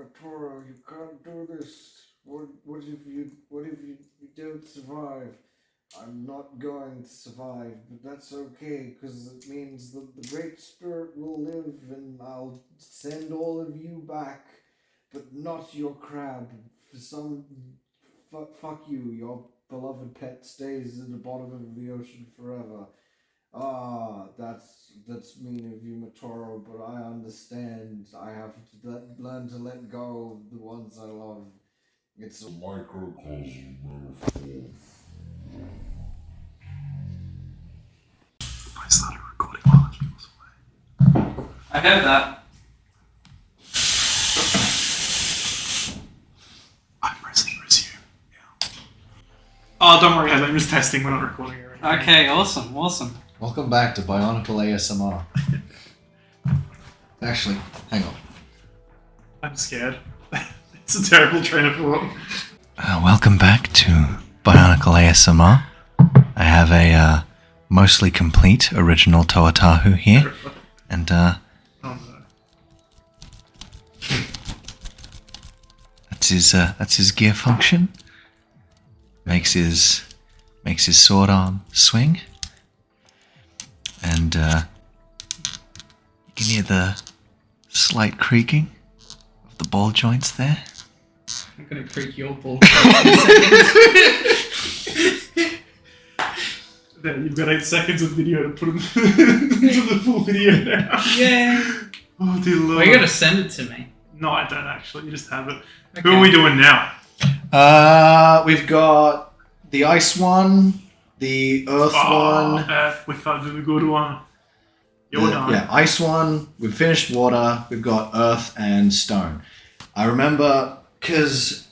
Matoro, you can't do this. What if you don't survive? I'm not going to survive, but that's okay, because it means that the Great Spirit will live, and I'll send all of you back, but not your crab. For some... fuck you, your beloved pet stays at the bottom of the ocean forever. That's mean of you, Matoro, but I understand. I have to learn to let go of the ones I love. It's a microcosm metaphor. I started recording while I was away. I heard that. I'm pressing resume. Yeah. Oh, don't worry, I'm just testing. We're not recording it. Okay, awesome. Welcome back to Bionicle ASMR. Actually, hang on. I'm scared. It's a terrible train of thought. Welcome back to Bionicle ASMR. I have a mostly complete original Toatahu here, and Oh no. that's his gear function. Makes his sword arm swing, and you can hear the slight creaking of the ball joints there. I'm gonna creak your ball. Then you've got 8 seconds of video to put into the full video now. Yay! Oh dear lord. Well, you gotta send it to me. No, I don't actually. You just have it. Okay. Who are we doing now? We've got the ice one, the earth one. Earth. We can't do the good one. You're done. Yeah, ice one. We've finished water. We've got earth and stone. I remember because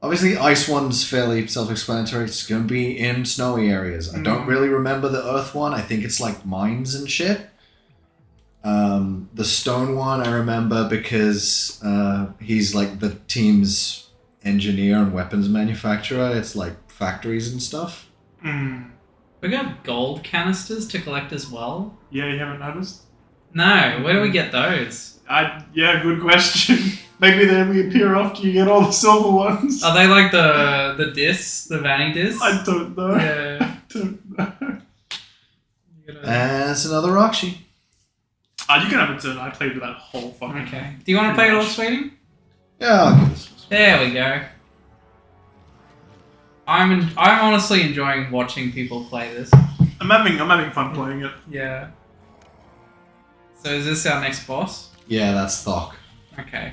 obviously ice one's fairly self-explanatory. It's going to be in snowy areas. I don't really remember the earth one. I think it's like mines and shit. The stone one I remember because he's like the team's engineer and weapons manufacturer. It's like factories and stuff. We got gold canisters to collect as well. Yeah, you haven't noticed? No, where do we get those? Yeah, good question. Maybe they only appear after you get all the silver ones. Are they like the discs, the Vanny discs? I don't know. Yeah. I don't know. And it's another Rockshi. You can have a turn. I played with that whole fucking... Okay. Do you want to play it all, sweetie? Yeah, I'll give this one. There we go. I'm honestly enjoying watching people play this. I'm having fun playing it. Yeah. So is this our next boss? Yeah, that's Thok. Okay.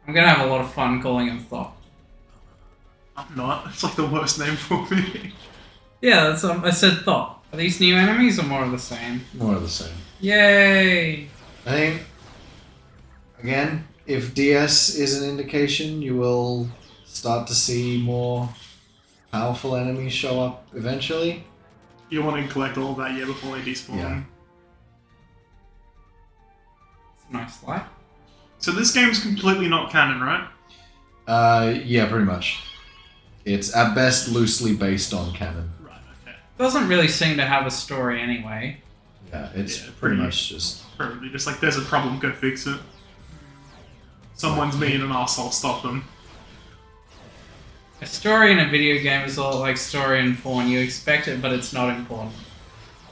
I'm gonna have a lot of fun calling him Thok. I'm not. It's like the worst name for me. Yeah, that's I said Thok. Are these new enemies or more of the same? More of the same. Yay! I think, again, if DS is an indication, you will start to see more powerful enemies show up eventually. You want to collect all of that before they despawn. Yeah. It's a nice light. So this game's completely not canon, right? Yeah, pretty much. It's at best loosely based on canon. Right, okay. Doesn't really seem to have a story anyway. Yeah, it's Yeah, pretty much just... Probably just like, there's a problem, go fix it. Someone's being an arsehole, stop them. A story in a video game is a lot like story in porn. You expect it, but it's not important.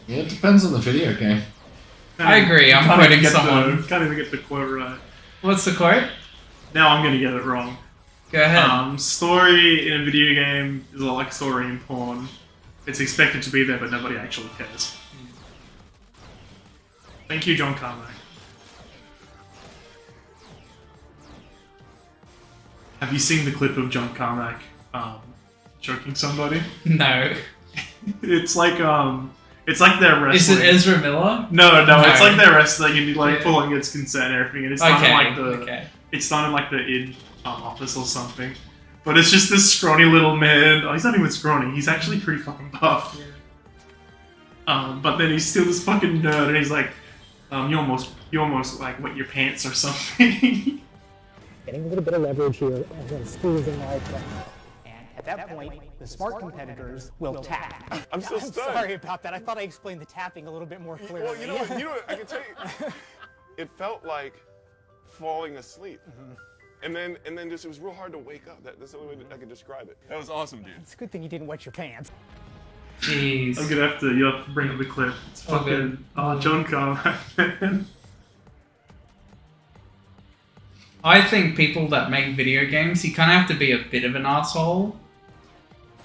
Yeah, it depends on the video game. I agree, I'm Can't quoting even get someone. Can't even get the quote right. What's the quote? Now I'm going to get it wrong. Go ahead. Story in a video game is a lot like story in porn. It's expected to be there, but nobody actually cares. Thank you, John Carmack. Have you seen the clip of John Carmack choking somebody? No. It's like their wrestling. Is it Ezra Miller? No, No. it's like their wrestling and like Yeah. full on gets consent and everything, and it's not Okay, in like okay. it's not in like the id office or something. But it's just this scrawny little man. Oh, he's not even scrawny. He's actually pretty fucking buff. But then he's still this fucking nerd, and he's like, you almost like wet your pants or something. Getting a little bit of leverage here and then squeezing like that. And at that point, the smart competitors will tap. I'm still stunned. Sorry about that. I thought I explained the tapping a little bit more clearly. Well, you know, I can tell you, it felt like falling asleep. And then just, it was real hard to wake up. That's the only way I could describe it. That was awesome, dude. It's a good thing you didn't wet your pants. Jeez. I'm gonna have to, you have to bring up the clip. It's Oh, fucking, John Carmack, man. I think people that make video games, you kind of have to be a bit of an asshole.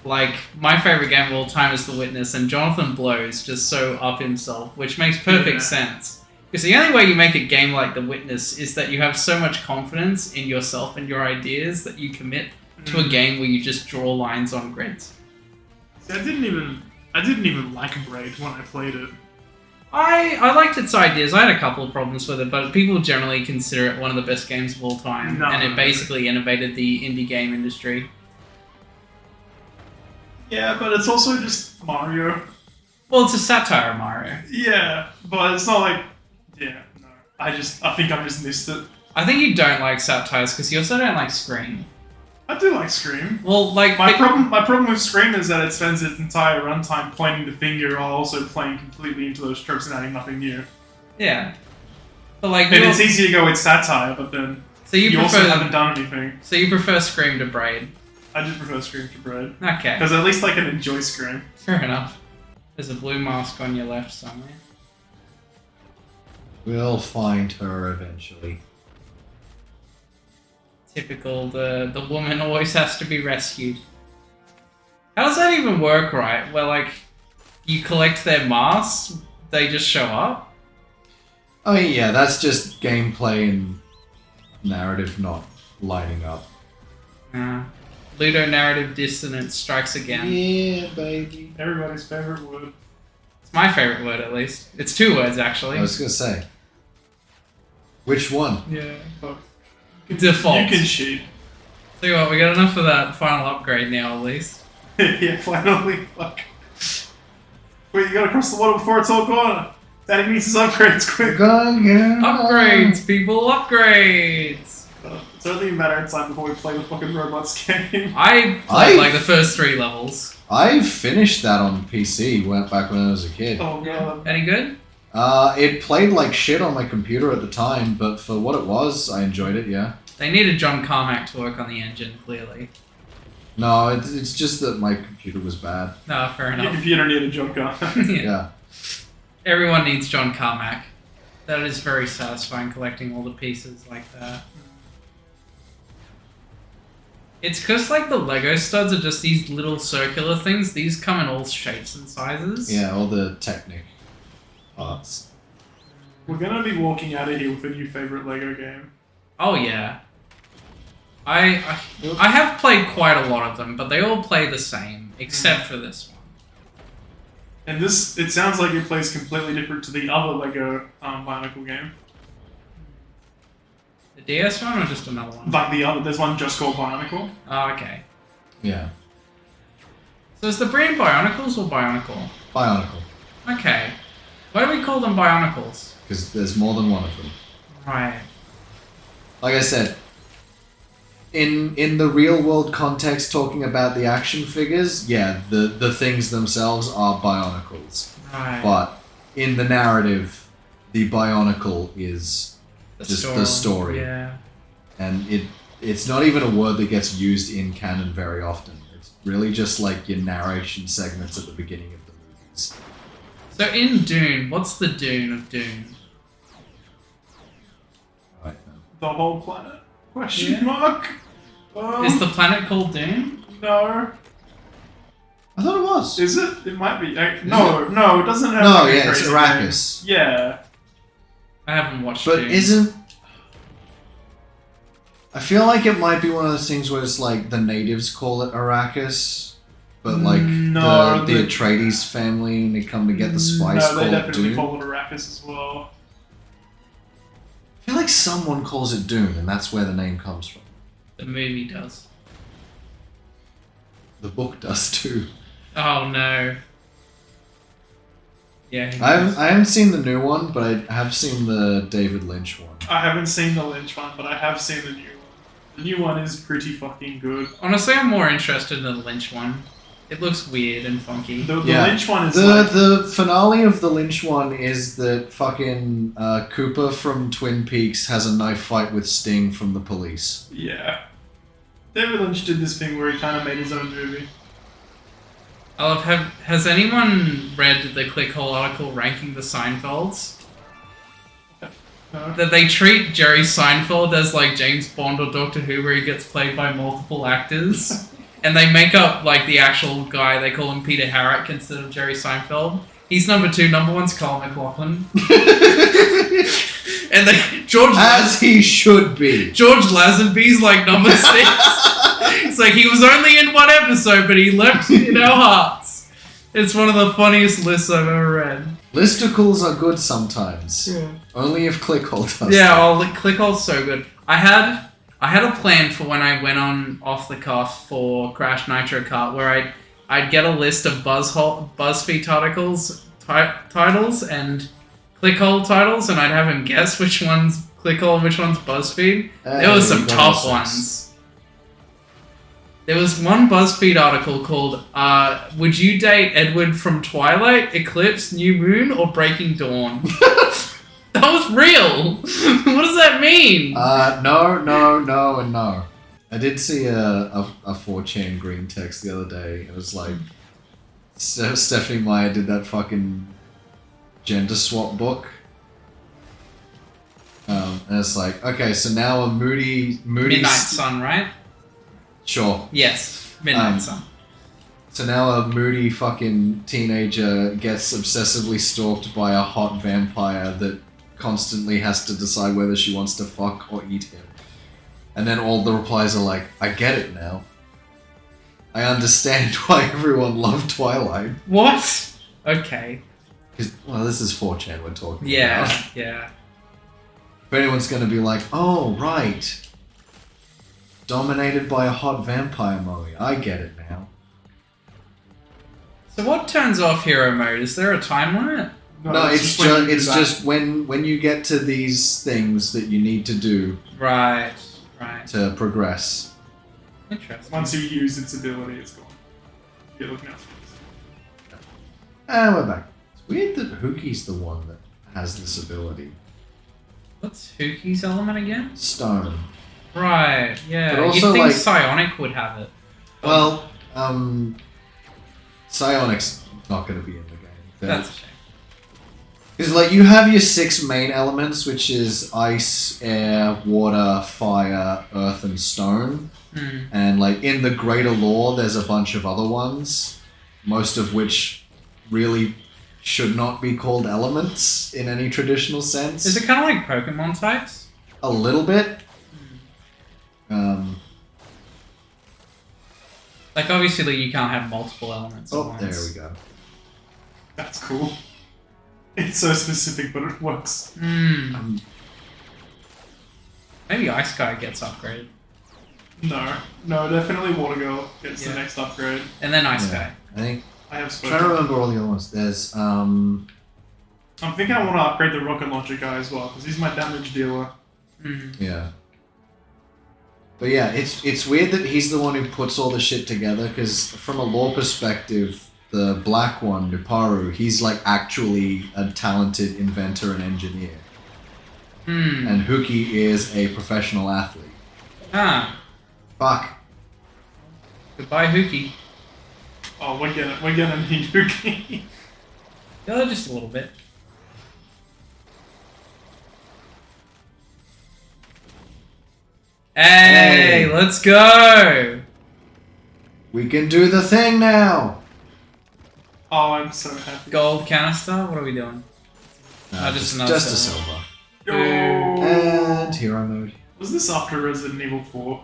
Like, my favorite game of all time is The Witness, and Jonathan Blow's just so up himself, which makes perfect sense. Because the only way you make a game like The Witness is that you have so much confidence in yourself and your ideas that you commit to a game where you just draw lines on grids. See, I didn't even like Braid when I played it. I liked its ideas. I had a couple of problems with it, but people generally consider it one of the best games of all time, and it basically innovated the indie game industry. Yeah, but it's also just Mario. Well, it's a satire of Mario. Yeah, but it's not like... Yeah, no. I think I just missed it. I think you don't like satires because you also don't like Scream. I do like Scream. Well, like... My problem with Scream is that it spends its entire runtime pointing the finger while also playing completely into those tropes and adding nothing new. Yeah. But like... And it's easy to go with satire, but then so you also prefer, haven't done anything. So you prefer Scream to Braid? I just prefer Scream to Braid. Okay. Because at least I can enjoy Scream. Fair enough. There's a blue mask on your left somewhere. We'll find her eventually. Typical, the woman always has to be rescued. How does that even work, right? Where, like, you collect their masks, they just show up? Oh yeah, that's just gameplay and narrative not lining up. Ludonarrative dissonance strikes again. Yeah, baby. Everybody's favorite word. It's my favorite word, at least. It's 2 words, actually. I was gonna say. Which one? Yeah, both. Default. You can cheat. Tell you what, we got enough of that final upgrade now, at least. Yeah, finally, fuck. Wait, you gotta cross the water before it's all gone. Daddy needs his upgrades quick. Upgrades, people, upgrades! It's only a matter of time before we play the fucking robots game. I played like the first 3 levels. I finished that on PC back when I was a kid. Oh god. Any good? It played like shit on my computer at the time, but for what it was, I enjoyed it, yeah. They needed John Carmack to work on the engine, clearly. No, it's just that my computer was bad. No, fair Your enough. computer needed John Carmack. Yeah. Everyone needs John Carmack. That is very satisfying, collecting all the pieces like that. It's because, like, the Lego studs are just these little circular things. These come in all shapes and sizes. Yeah, all the Technic parts. We're gonna be walking out of here with a new favorite Lego game. Oh, yeah. I have played quite a lot of them, but they all play the same, except for this one. And this, it sounds like it plays completely different to the other Lego Bionicle game. The DS one or just another one? Like the other, there's one just called Bionicle. Oh, okay. Yeah. So is the brand Bionicles or Bionicle? Bionicle. Okay. Why do we call them Bionicles? Because there's more than one of them. Right. Like I said, in the real world context, talking about the action figures, yeah, the things themselves are Bionicles. Right. But in the narrative, the Bionicle is the story. Yeah. And it's not even a word that gets used in canon very often. It's really just like your narration segments at the beginning of the movies. So in Dune, what's the Dune of Dune? Right. The whole planet? Question mark? Is the planet called Dune? No. I thought it was. Is it? It might be. No, it doesn't have. No, like a yeah, it's crazy Arrakis. name. Yeah. I haven't watched But Dune. isn't... I feel like it might be one of those things where it's like the natives call it Arrakis, but like No, the the- Atreides family and they come to get the spice No, they called definitely Dune. call it Arrakis as well. I feel like someone calls it Dune and that's where the name comes from. The movie does. The book does too. Oh no. Yeah. I haven't seen the new one, but I have seen the David Lynch one. I haven't seen the Lynch one, but I have seen the new one. The new one is pretty fucking good. Honestly, I'm more interested in the Lynch one. It looks weird and funky. The Yeah. Lynch one is The finale of the Lynch one is that fucking Cooper from Twin Peaks has a knife fight with Sting from the Police. yeah. David Lynch did this thing where he kind of made his own movie. I love. Has anyone read the Clickhole article ranking the Seinfelds? No. That they treat Jerry Seinfeld as like James Bond or Doctor Who, where he gets played by multiple actors, and they make up like the actual guy. They call him Peter Harrick instead of Jerry Seinfeld. He's number 2. Number 1's Carl McLaughlin, and As he should be. George Lazenby's like number 6. It's like he was only in one episode, but he left in our hearts. It's one of the funniest lists I've ever read. Listicles are good sometimes. Yeah. Only if Clickhole does. Yeah, that. well, Clickhole's so good. I had a plan for when I went on off the cuff for Crash Nitro Kart, where I'd get a list of BuzzFeed titles and Clickhole titles, and I'd have him guess which one's Clickhole and which one's BuzzFeed. There was some tough ones. There was one BuzzFeed article called "Would you date Edward from Twilight, Eclipse, New Moon, or Breaking Dawn?" That was real. What does that mean? No, and no. I did see a 4chan green text the other day. It was like Stephanie Meyer did that fucking gender swap book. And it's like, okay, so now a moody Midnight Sun, right? Sure. Yes, Midnight Sun. So now a moody fucking teenager gets obsessively stalked by a hot vampire that constantly has to decide whether she wants to fuck or eat him. And then all the replies are like, I get it now. I understand why everyone loved Twilight. What? Okay. Well, this is 4chan we're talking Yeah, about. yeah. If anyone's going to be like, oh, right. Dominated by a hot vampire, Moe. I get it now. So what turns off hero mode? Is there a time limit? No, it's when you do just, that. just when you get to these things that you need to do Right. to progress. Interesting. Once you use its ability, it's gone. You're looking out for this. And we're back. It's weird that Hookie's the one that has this ability. What's Hookie's element again? Stone. Right, yeah. But also, You'd think like- Psionic would have it. Well, Psionic's not going to be in the game. That's a shame. Because, like, you have your 6 main elements, which is ice, air, water, fire, earth, and stone. Hmm. And, like, in the greater lore, there's a bunch of other ones, most of which really should not be called elements in any traditional sense. Is it kind of like Pokemon types? A little bit. Like, obviously, you can't have multiple elements at Oh, once. there we go. That's cool. It's so specific, but it works. Hmm. Maybe Ice Guy gets upgraded. No, definitely Water Girl gets Yeah. the next upgrade. And then Ice Yeah. Guy. I think. I have I'm spoken. trying to remember all the other ones. There's, I'm thinking I want to upgrade the Rocket Launcher guy as well, because he's my damage dealer. Hmm. yeah. But yeah, it's weird that he's the one who puts all the shit together, because from a lore perspective, the black one, Nuparu, he's like actually a talented inventor and engineer. Hmm. And Hookie is a professional athlete. Ah. Fuck. Goodbye, Hookie. Oh, we're gonna need Yuki. Yeah, just a little bit. Hey, let's go! We can do the thing now! Oh, I'm so happy. Gold canister? What are we doing? just another just a silver. silver. Yo! And hero mode. Was this after Resident Evil 4?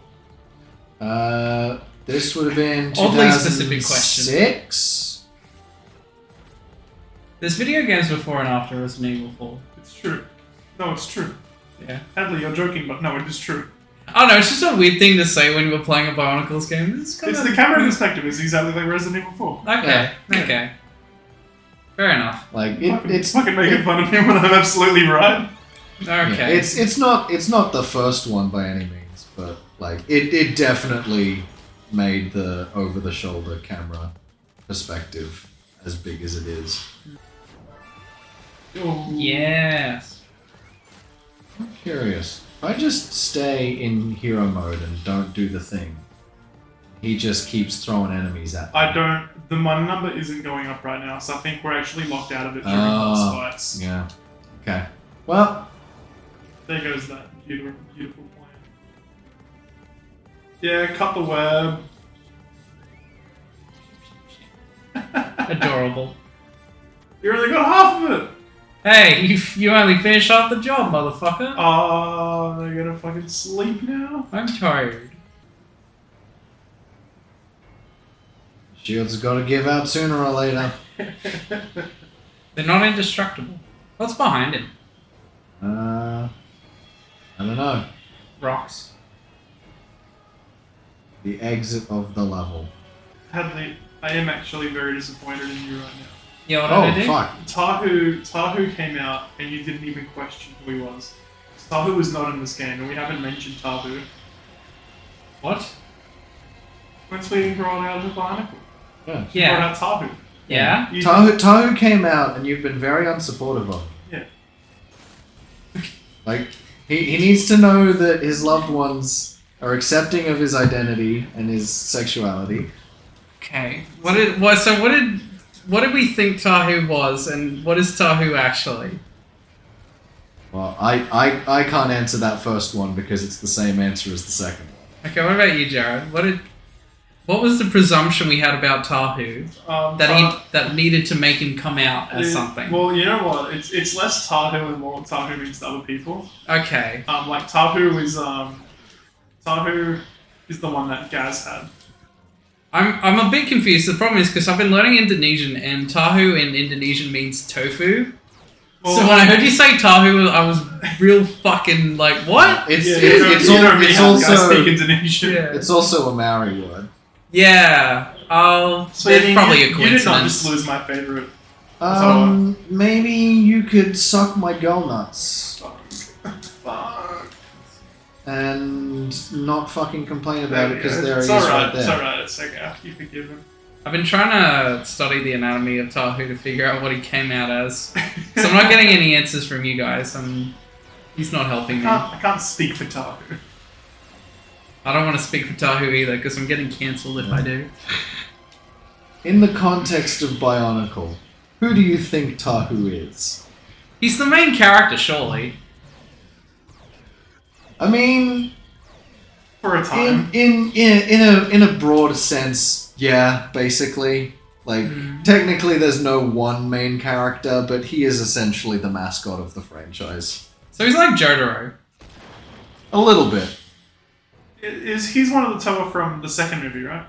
This would have been Oddly specific question. 2006? There's video games before and after Resident Evil 4. It's true. No, it's true. Yeah. Hadley, you're joking, but no, it is true. I don't know, it's just a weird thing to say when we're playing a Bionicles game. It's The camera perspective is exactly like Resident Evil 4. Okay, Yeah. okay. Fair enough. Like, It's fucking making fun of me when I'm absolutely right. Okay. Yeah, it's not the first one by any means, but like it definitely made the over the shoulder camera perspective as big as it is. Oh, Yes. I'm curious. If I just stay in hero mode and don't do the thing, he just keeps throwing enemies at me. I don't. The money number isn't going up right now, so I think we're actually locked out of it during boss fights. Yeah. Okay. Well, There goes that beautiful, beautiful plan. Yeah, cut the web. Adorable. You only got half of it. Hey, you only finished off the job, motherfucker. Oh, they're gonna fucking sleep now. I'm tired. shield's got to give out sooner or later. They're not indestructible. What's behind him? I don't know. Rocks. The exit of the level. Hadley, I am actually very disappointed in you right now. Yeah, what did I do? Fuck. Tahu came out and you didn't even question who he was. Tahu was not in this game and we haven't mentioned Tahu. What? When Sweden brought out the Bionicle. Yeah. She Yeah. brought out Tahu. Yeah? You- Tahu came out and you've been very unsupportive of him. Yeah. Like, he needs to know that his loved ones are accepting of his identity and his sexuality. Okay. What did we think Tahu was, and what is Tahu actually? Well, I can't answer that first one because it's the same answer as the second one. Okay, what about you, Jared? What was the presumption we had about Tahu that needed to make him come out as something? Well, you know what? It's less Tahu and more Tahu means to other people. Okay. Like Tahu is the one that Gaz had. I'm a bit confused. The problem is because I've been learning Indonesian, and Tahu in Indonesian means tofu. Well, So when I heard you say Tahu, I was real fucking like, what? It's Guys also speak Indonesian. Yeah. it's also a Maori word. Yeah. Oh, Sweden, there's probably a you coincidence. did not just lose my favorite. Maybe you could suck my girl nuts Fuck. and not fucking complain about it because there he It's is alright. right there. It's alright. It's okay. You forgive him. I've been trying to study the anatomy of Tahu to figure out what he came out as. So I'm not getting any answers from you guys. He's not helping me. I can't speak for Tahu. I don't want to speak for Tahu either because I'm getting cancelled if I do. In the context of Bionicle, who do you think Tahu is? He's the main character, surely. I mean, For a time. in a broad sense, yeah, basically. Like, technically there's no one main character, but he is essentially the mascot of the franchise. So he's like Jotaro. A little bit. He's one of the Toa from the second movie, right?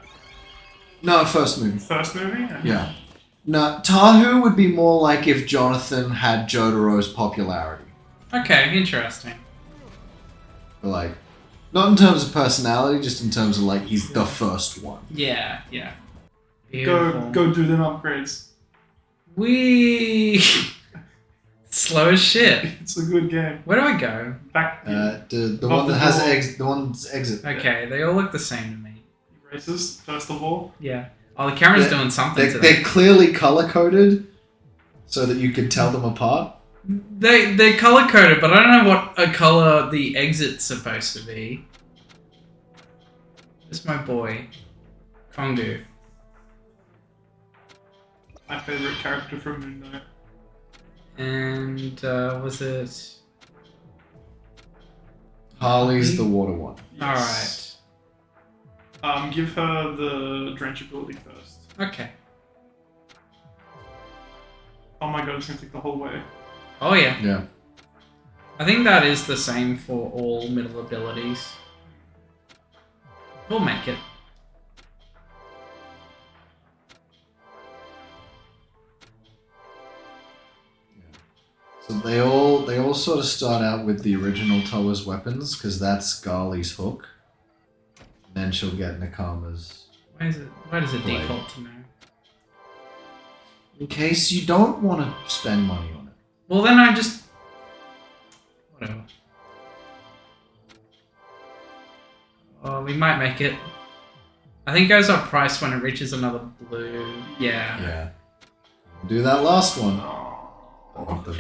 No, first movie. First movie? Okay. Yeah. No, Tahu would be more like if Jonathan had Jotaro's popularity. Okay, interesting. But like, not in terms of personality, just in terms of like, he's the first one. Yeah, yeah. Beautiful. Go do them upgrades. Wee. Slow as shit. It's a good game. Where do I go? Back The Of one the that has door. the one's exit. Okay, they all look the same to me. racist, first of all. Yeah. Oh, the camera's They're- doing something to them. They're clearly color coded, so that you can tell them apart. They're color coded, but I don't know what a color the exit's supposed to be. This is my boy, Kongu. My favorite character from Moon Knight. And was it? Harley's the water one. Yes. All right. Give her the drench ability first. Okay. Oh my god, it's gonna take the whole way. Oh yeah. Yeah. I think that is the same for all middle abilities. We'll make it. So they all sort of start out with the original Toa's weapons, because that's Garly's hook. And then she'll get Nakama's. Why does it Blade. default to no? In case you don't want to spend money on it. Well, then I just... Whatever. Oh, we might make it. I think it goes up price when it reaches another blue. Yeah. Yeah. Do that last one.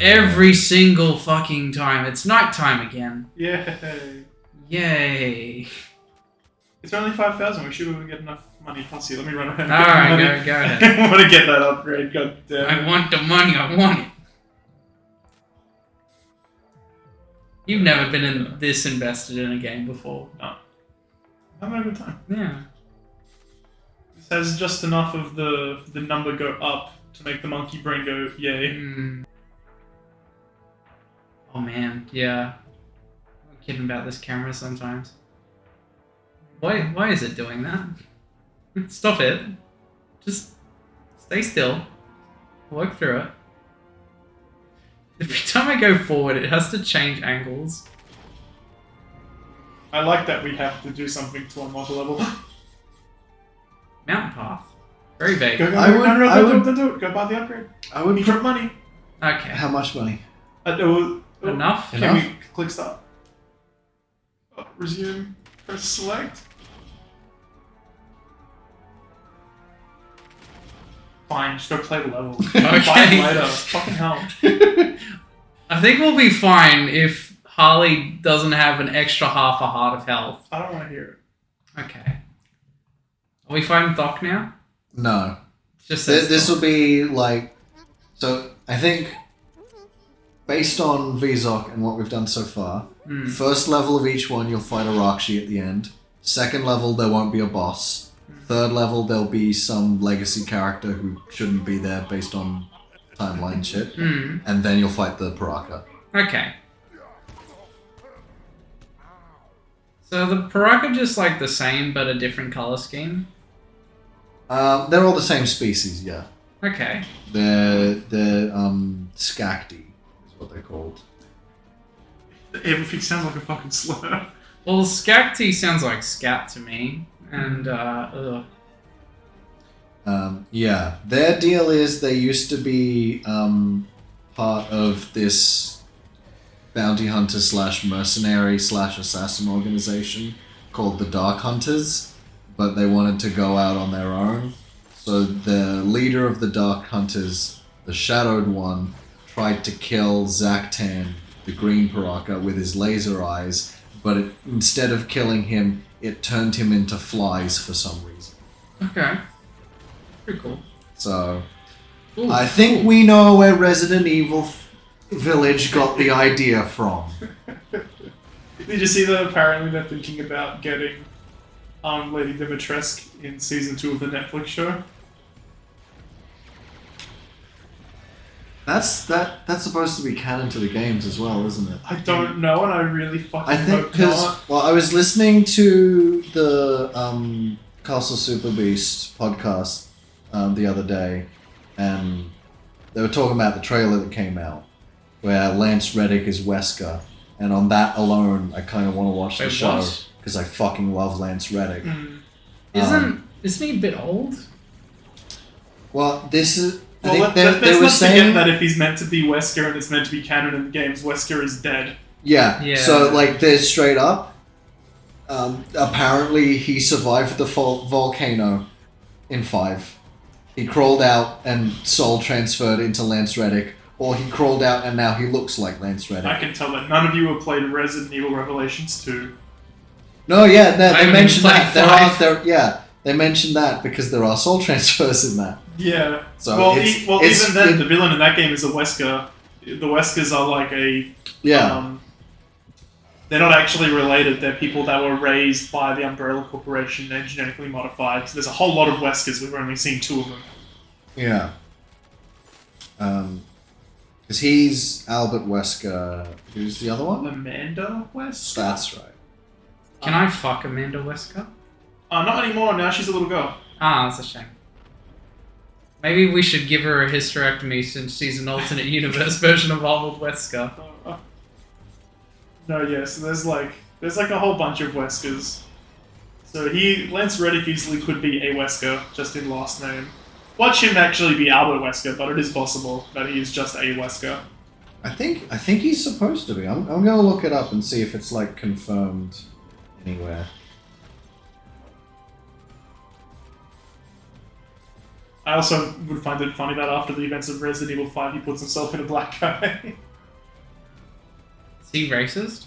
Every single fucking time. It's nighttime again. Yay. Yay. It's only 5,000. We should get enough money plus here. Let me run ahead. Alright, go ahead. I want to get that upgrade. God damn it. I want the money, I want it. You've never been this invested in a game before. No. I'm having a good time. Yeah. This has just enough of the number go up to make the monkey brain go yay. Oh man, yeah. I'm kidding about this camera sometimes. Why is it doing that? Stop it. Just stay still. Work through it. Every time I go forward, it has to change angles. I like that we have to do something to unlock a level. Mountain path. Very vague. Go, don't do it. Go buy the upgrade. I would You drop money. Okay. How much money? Enough? Can we click start? Resume. Press select. Fine, just go play the level. Okay. Buy it later. Fucking hell. I think we'll be fine if Harley doesn't have an extra half a heart of health. I don't want to hear it. Okay. Are we fighting Thok now? No. Just This will be like... So, I think... Based on VZOC and what we've done so far, first level of each one you'll fight a Rakshi at the end. Second level there won't be a boss. Third level there'll be some legacy character who shouldn't be there based on timeline shit. And then you'll fight the Paraka. Okay. So the Paraka just like the same but a different color scheme? They're all the same species, yeah. Okay. They're Skakti is what they're called. Everything sounds like a fucking slur. Well, Skakti sounds like scat to me. And, ugh. Yeah, their deal is they used to be part of this bounty hunter / mercenary / assassin organization called the Dark Hunters, but they wanted to go out on their own. So the leader of the Dark Hunters, the Shadowed One, tried to kill Zaktan, the Green Paraka, with his laser eyes, but instead of killing him, it turned him into flies for some reason. Okay. Pretty cool. So, Ooh, I think we know where Resident Evil Village got the idea from. Did you see that apparently they're thinking about getting Lady Dimitrescu in season 2 of the Netflix show? That's supposed to be canon to the games as well, isn't it? I don't know, and I really fucking I think hope because not. well, I was listening to the Castle Super Beast podcast the other day, and they were talking about the trailer that came out, where Lance Reddick is Wesker, and on that alone, I kind of want to watch the show because I fucking love Lance Reddick. Isn't he a bit old? Well, this is. Well, let's not forget that if he's meant to be Wesker and it's meant to be canon in the games, Wesker is dead. Yeah. So, like, they're straight up. Apparently, he survived the volcano in 5. He crawled out and soul transferred into Lance Reddick, or he crawled out and now he looks like Lance Reddick. I can tell that none of you have played Resident Evil Revelations 2. No, yeah, they mentioned that. played 5. They mentioned that because there are soul transfers in that. Yeah. So well, it's even then, the villain in that game is a Wesker. The Weskers are like a... Yeah. They're not actually related. They're people that were raised by the Umbrella Corporation and genetically modified. So there's a whole lot of Weskers. We've only seen 2 of them. Yeah. Because he's Albert Wesker. Who's the other one? Amanda Wesker? That's right. Can I fuck Amanda Wesker? Not anymore. Now she's a little girl. Ah, that's a shame. Maybe we should give her a hysterectomy since she's an alternate universe version of Arnold Wesker. No, yeah, so there's like a whole bunch of Weskers. So Lance Reddick easily could be a Wesker, just in last name. Watch him actually be Albert Wesker, but it is possible that he is just a Wesker. I think he's supposed to be. I'm gonna look it up and see if it's like confirmed anywhere. I also would find it funny that after the events of Resident Evil 5, he puts himself in a black guy. Is he racist?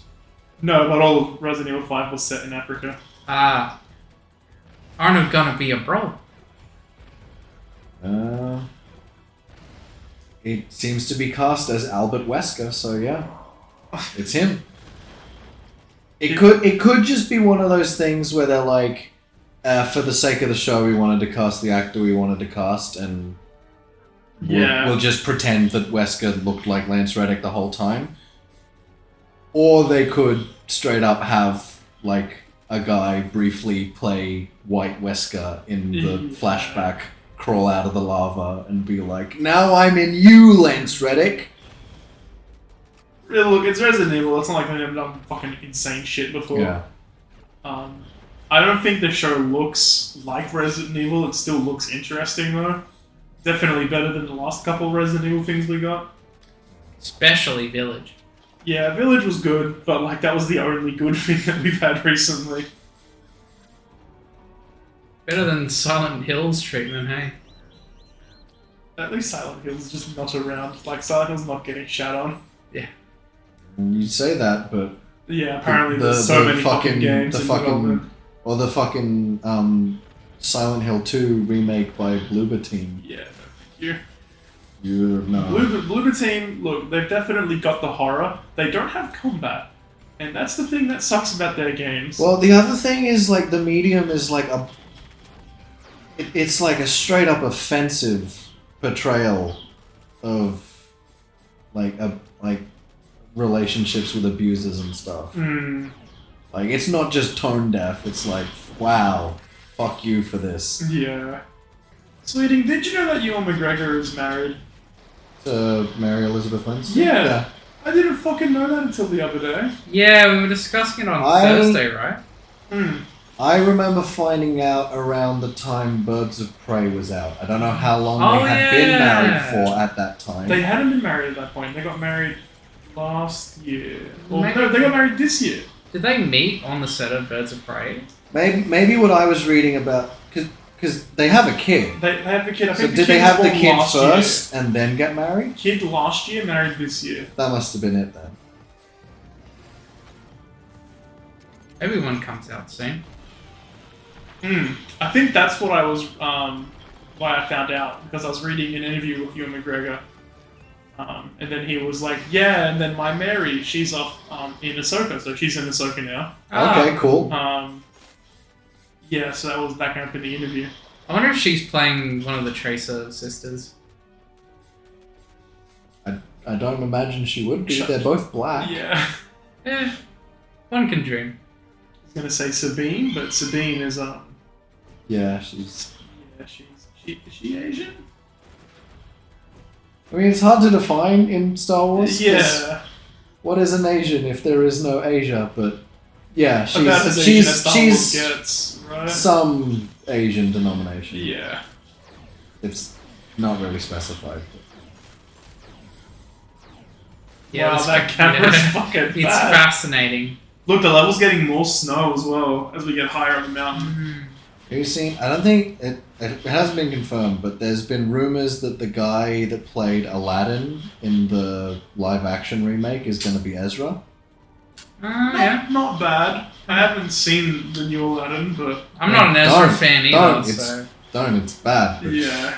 No, but all of Resident Evil 5 was set in Africa. Arnold gonna be a bro. It seems to be cast as Albert Wesker, so yeah, it's him. It could just be one of those things where they're like, for the sake of the show, we wanted to cast the actor we wanted to cast, and we'll just pretend that Wesker looked like Lance Reddick the whole time. Or they could straight up have like a guy briefly play White Wesker in the flashback, crawl out of the lava, and be like, "Now I'm in you, Lance Reddick." Really, look, it's Resident Evil. It's not like they've done fucking insane shit before. Yeah. I don't think the show looks like Resident Evil. It still looks interesting though. Definitely better than the last couple of Resident Evil things we got. Especially Village. Yeah, Village was good, but like that was the only good thing that we've had recently. Better than Silent Hill's treatment, hey? At least Silent Hill's just not around. Like Silent Hill's not getting shat on. Yeah. You say that, but Yeah, apparently there's so many fucking games in development. Or the fucking Silent Hill 2 remake by Bloober Team. Yeah, no, thank you. You're not. Bloober Team, look, they've definitely got the horror. They don't have combat. And that's the thing that sucks about their games. Well, the other thing is, like, the medium is like a... It's like a straight up offensive portrayal of, like, relationships with abusers and stuff. Mm. Like, it's not just tone deaf, it's like, wow, fuck you for this. Yeah. Sweeting, did you know that Ewan McGregor is married? To Mary Elizabeth Winstead? Yeah. I didn't fucking know that until the other day. Yeah, we were discussing it on Thursday, right? Hmm. I remember finding out around the time Birds of Prey was out. I don't know how long they had been married for at that time. They hadn't been married at that point. They got married last year. Well, Maybe- no, they got married this year. Did they meet on the set of Birds of Prey? Maybe what I was reading about... Because they have a kid. They have a kid. I So think the did they kid have was the born kid last first and then get married? Year. Kid last year, married this year. That must have been it then. Maybe one comes out soon. I think that's what I was, why I found out, because I was reading an interview with Ewan McGregor, and then he was like, yeah, and then my Mary, she's off in Ahsoka, so she's in Ahsoka now. Okay, cool. Yeah, so that came up in the interview. I wonder if she's playing one of the Tracer sisters. I don't imagine she would be. They're both black. Yeah. One can dream. I was gonna say Sabine, but Sabine is, Yeah, she's... Yeah, is she Asian? I mean, it's hard to define in Star Wars. 'cause Yeah. What is an Asian if there is no Asia? But yeah, About as Asian as Star Wars she's gets, right? some Asian denomination. Yeah. It's not really specified. Yeah, Wow, that's that fa- camera's yeah. fucking It's bad. fascinating. Look, the level's getting more snow as well as we get higher on the mountain. Have you seen? I don't think it hasn't been confirmed, but there's been rumors that the guy that played Aladdin in the live-action remake is going to be Ezra. Yeah. Not bad. I haven't seen the new Aladdin, but I'm not an Ezra Don't- fan don't, either, it's- so... It's bad. but- yeah.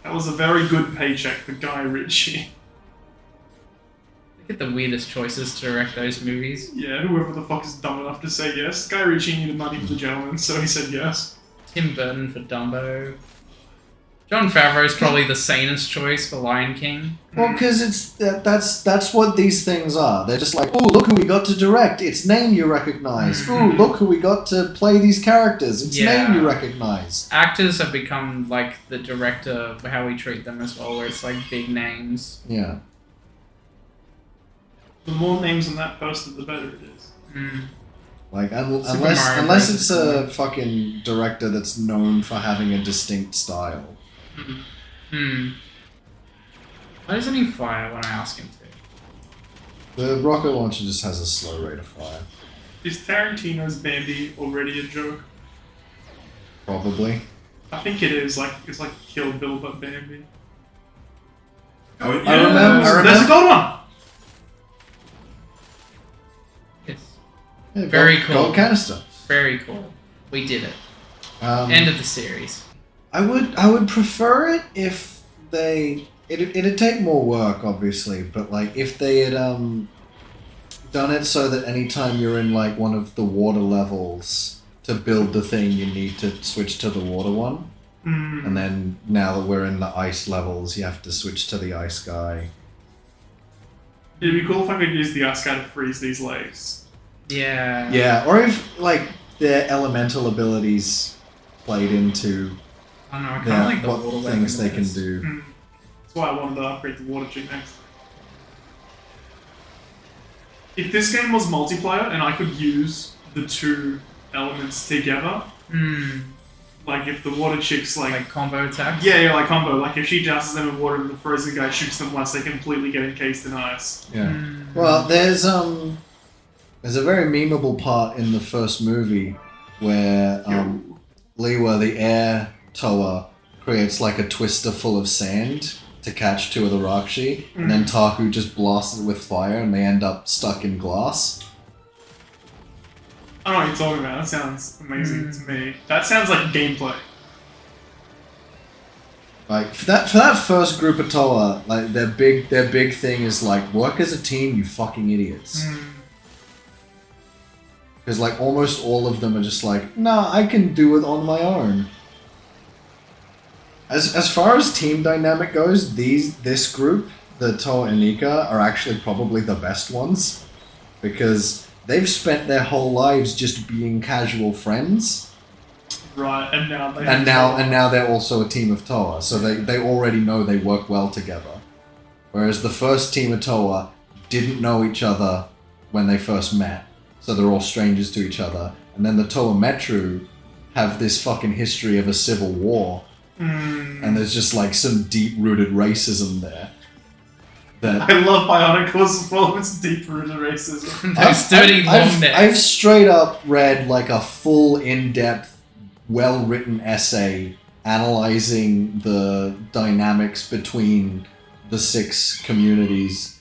That was a very good paycheck for Guy Ritchie. Look at the weirdest choices to direct those movies. Yeah, whoever the fuck is dumb enough to say yes. Guy Ritchie needed money for the gentleman, so he said yes. Tim Burton for Dumbo. John Favreau's probably the sanest choice for Lion King. Well, because that's what these things are. They're just like, oh, look who we got to direct. It's name you recognize. Oh, look who we got to play these characters. It's name you recognize. Actors have become like the director of how we treat them as well, where it's like big names. Yeah. The more names on that poster, the better it is. Like, Super unless Mario unless Bros. it's a fucking director that's known for having a distinct style. Why doesn't he fire when I ask him to? The rocket launcher just has a slow rate of fire. Is Tarantino's Bambi already a joke? Probably. I think it is like it's like Kill Bill but Bambi. I remember. There's a gold one. Yes. Yeah, Very cool. Gold canister. Very cool. We did it. Um, End of the series. I would prefer it if it'd take more work, obviously, but like if they had done it so that anytime you're in like one of the water levels to build the thing, you need to switch to the water one. And then now that we're in the ice levels, you have to switch to the ice guy. It'd be cool if I could use the ice guy to freeze these legs. Yeah. Yeah, or if like their elemental abilities played into I don't know, I kind their, of like the what water things they can weapons. do. That's why I wanted to upgrade the water chick next. If this game was multiplayer and I could use the two elements together, like if the water chick's Like combo attacks? yeah, like combo, like if she douses them in water and the frozen guy shoots them once, they completely get encased in ice. Yeah. Well, there's a very memeable part in the first movie where Liwa, the air tower, creates like a twister full of sand to catch two of the Rakshi, and then Taku just blasts it with fire and they end up stuck in glass. I don't know what you're talking about. That sounds amazing to me. That sounds like gameplay. Like for that first group of Toa, like their big thing is like work as a team, you fucking idiots. Because like almost all of them are just like, nah, I can do it on my own. As far as team dynamic goes, this group, the Toa and Nika, are actually probably the best ones because they've spent their whole lives just being casual friends. Right, and now they And now they're also a team of Toa, so they already know they work well together. Whereas the first team of Toa didn't know each other when they first met, so they're all strangers to each other. And then the Toa Metru have this fucking history of a civil war, and there's just like some deep-rooted racism there. That I love Bionicle's full of its deep-rooted racism. Those dirty long necks. I've straight up read like a full, in-depth, well-written essay analyzing the dynamics between the 6 communities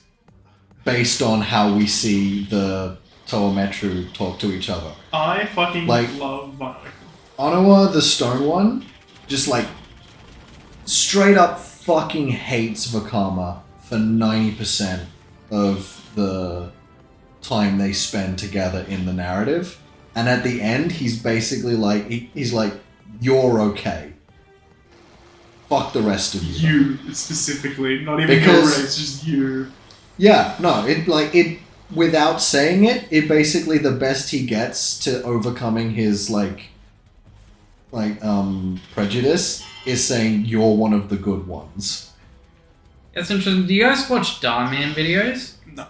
based on how we see the Toa Metru talk to each other. I fucking Like- love Bionicle. Onawa, the stone one, just like straight up fucking hates Vakama for 90% of the time they spend together in the narrative. And at the end, he's basically like, he's like, you're okay. Fuck the rest of you. You, specifically. Not even your Because- race, just you. Yeah, no, it without saying it, it basically the best he gets to overcoming his prejudice is saying you're one of the good ones. That's interesting. Do you guys watch Darman videos? No.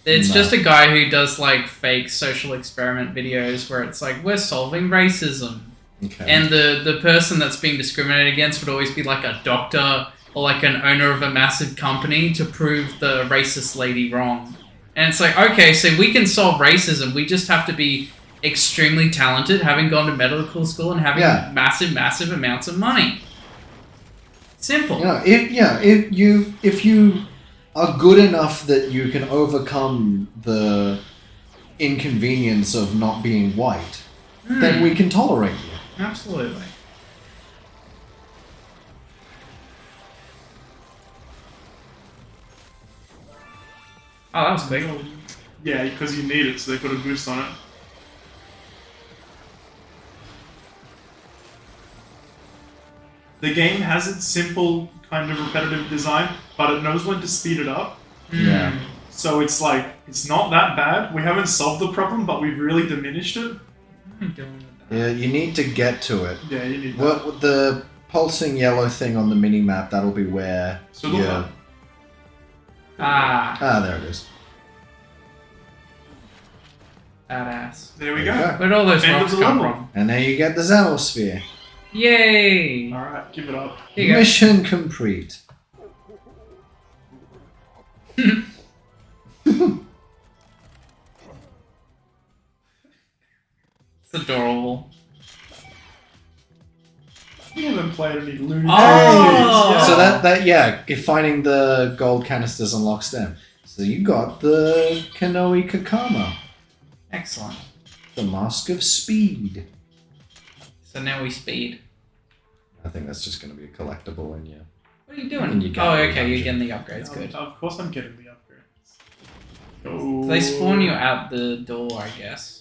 It's No. just a guy who does like fake social experiment videos where it's like, we're solving racism. Okay. And the person that's being discriminated against would always be like a doctor or like an owner of a massive company to prove the racist lady wrong. And it's like, okay, so we can solve racism. We just have to be extremely talented, having gone to medical school and having massive amounts of money. Simple. If you are good enough that you can overcome the inconvenience of not being white, then we can tolerate you. Absolutely. Oh, that was quick. Yeah, because you need it, so they put a boost on it. The game has its simple, kind of repetitive design, but it knows when to speed it up. Yeah. So it's like, it's not that bad. We haven't solved the problem, but we've really diminished it. Yeah, you need to get to it. Yeah, you need that. What the pulsing yellow thing on the mini map? That'll be where. Sugar. There it is. Badass. There we There go. you go. Where'd all those End of rocks the come level. from? And there you get the Xenosphere. Yay! Alright, give it up. Here you go. Mission complete. It's adorable. We haven't played any Looney Oh! Tunes. So that if finding the gold canisters unlocks them. So you got the Kanoe Kakama, Excellent. the Mask of Speed. So now we speed. I think that's just going to be a collectible in you. What are you doing? And you get Oh, the okay, you're dungeon. getting the upgrades. Good. Of course I'm getting the upgrades. So they spawn you at the door, I guess.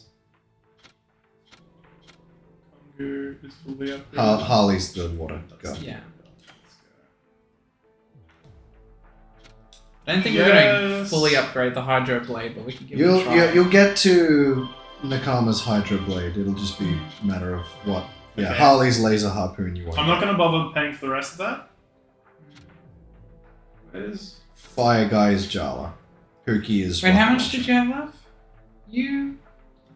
Kongu is fully upgraded. Harley's the water guy. Yeah. I don't think we're going to fully upgrade the Hydro Blade, but we can give it a try. You'll get to Nakama's Hydro Blade. It'll just be a matter of what. Yeah, Okay. Harley's laser harpoon. You want. I'm not going to bother paying for the rest of that. Where's... Fire guy is Jala. Huki is. Wait, rocket how much launcher. did you have left? You...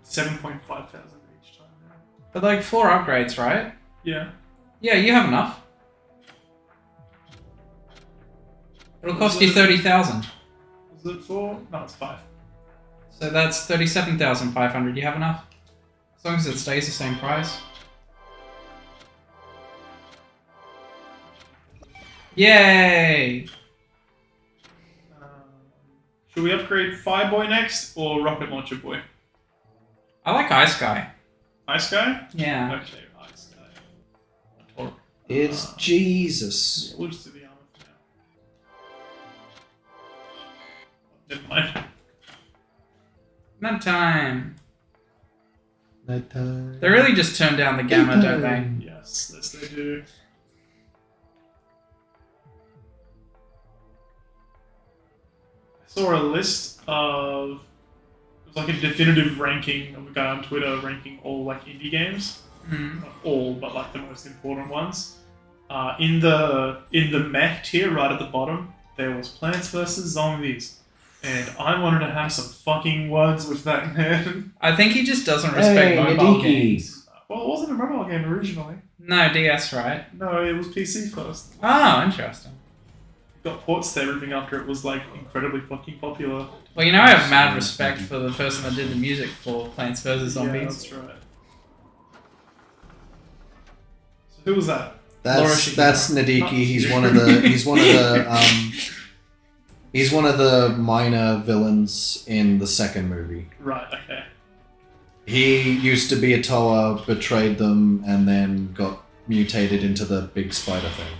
7,500 each time now. But like 4 upgrades, right? Yeah. Yeah, you have enough. It'll cost you 30,000. Is it 4? No, it's 5. So that's 37,500. You have enough? As long as it stays the same price. Yay! Should we upgrade Fireboy next or Rocket Launcher Boy? I like Ice Guy. Ice Guy? Yeah. Okay, Ice Guy. It's Jesus. Yeah, we'll just do the armor for now. Never mind. Not time. Nighttime. They really just turn down the gamma, don't they? Yes, yes they do. I saw a list of... It was like a definitive ranking of a guy on Twitter ranking all like indie games. Mm. Not all, but like the most important ones. In the mech tier, right at the bottom, there was Plants vs Zombies, and I wanted to have some fucking words with that man. I think he just doesn't respect Hey, mobile Nadiki. games. Well, it wasn't a mobile game originally. No, DS, right? No, it was PC first. Oh, interesting. Got ports to everything after it was like incredibly fucking popular. Well, you know I have mad respect for the person that did the music for Plants vs Zombies. Yeah, that's right. So who was that? That's Nadiki. He's one of the. He's one of the minor villains in the second movie. Right. Okay. He used to be a Toa, betrayed them, and then got mutated into the big spider thing.